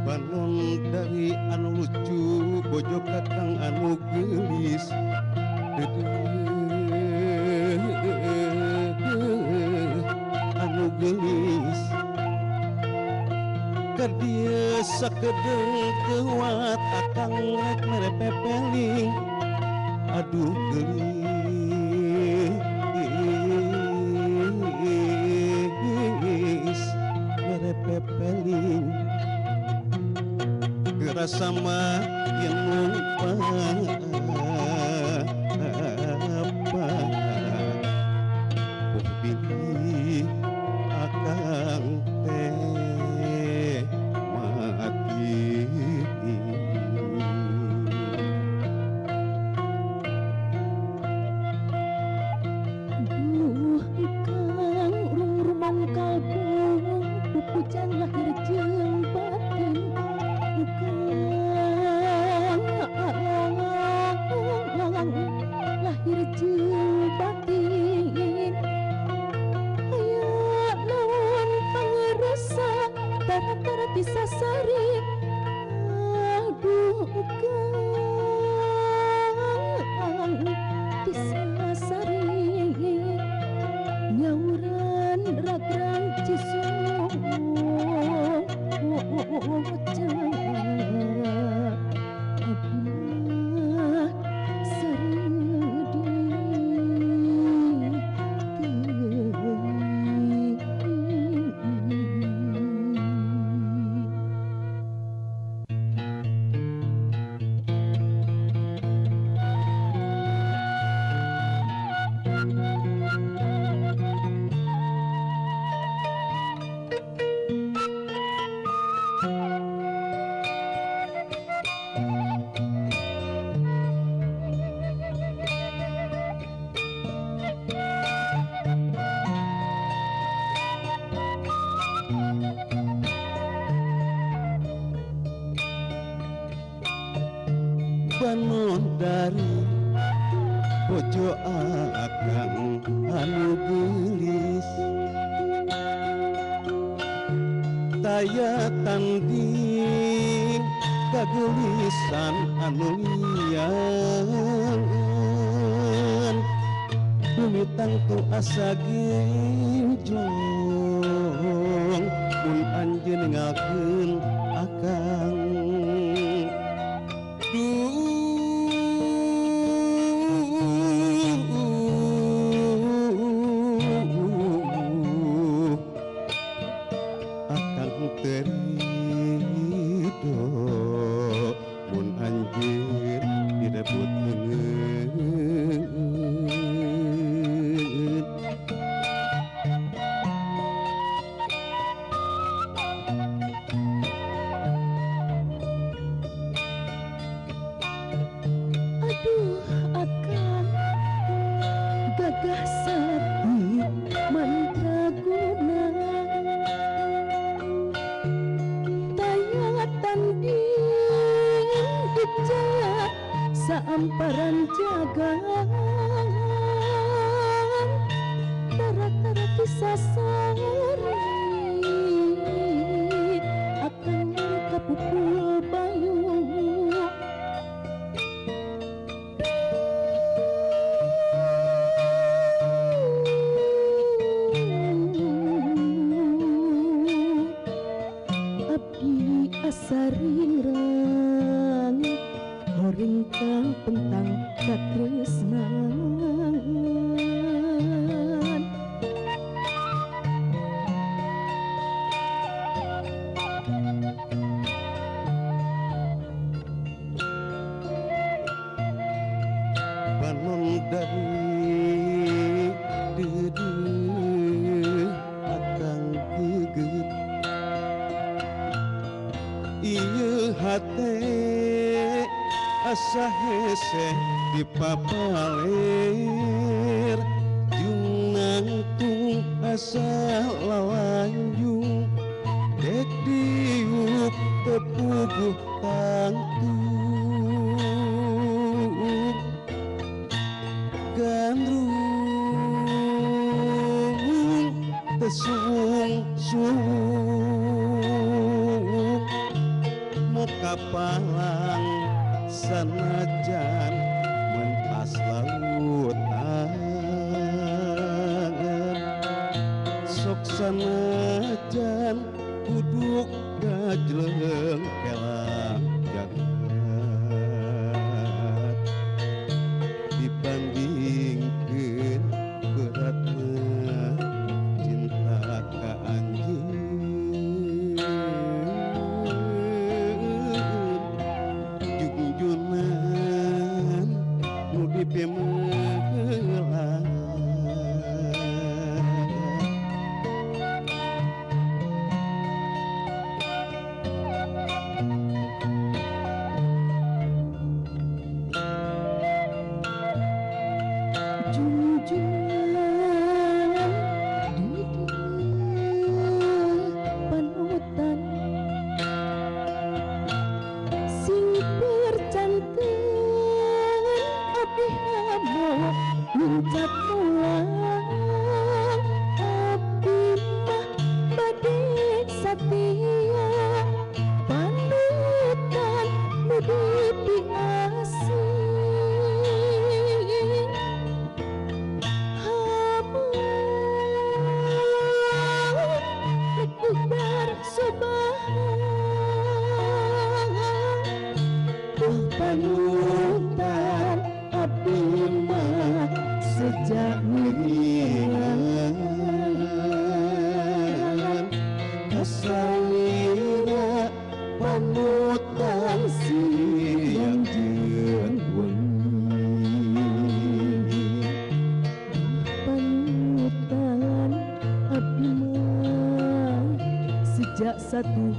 Bangun dari anu lucu bojo kakang anu gelis anu gelis dia sakedeng kuat akang rek mere pepeling aduh gelis mere pepeling gerasa mah yang lupa apa bini akang teh mati duh kang rumang kalbung pupujan lahir jeung batin lahir jeung batin aya naon pangrasa tara-tara bisa sari aduh kang bisa sari nyauran ragrang cisung bangun dari bojo akang anu gelis taya tanding kagelisan anu liang bumi tangtu asa genjong mun anjeun ninggalkeun akang akang terido mun anjeun direbut ngeun aduh akan gagah sapi mandraguna taya tanding dijaya saamparan jagaan tara-tara bisa sari akan kapupul bayu saringrang horeng kang pentang katresnan bangun dari dedeuh akang hate asa hese dipapaler jung nangtung asa lawanjung dek diuk tepuguh tangtung gandrung tesung-sung muka palang sanajan mentas lautan sok sanajan duduk gajleng kelang jagat dibandingkeun beratna cinta ka anjeun junjunan nu dipemelang junjungan di panutan sing percanten abdi hamo ngucap mulang abdi mah bade satia panutan nu dipiasih panutan abdi mah sejak miringan kasalira panutan siang jeung wengi panutan abdi mah sejak satu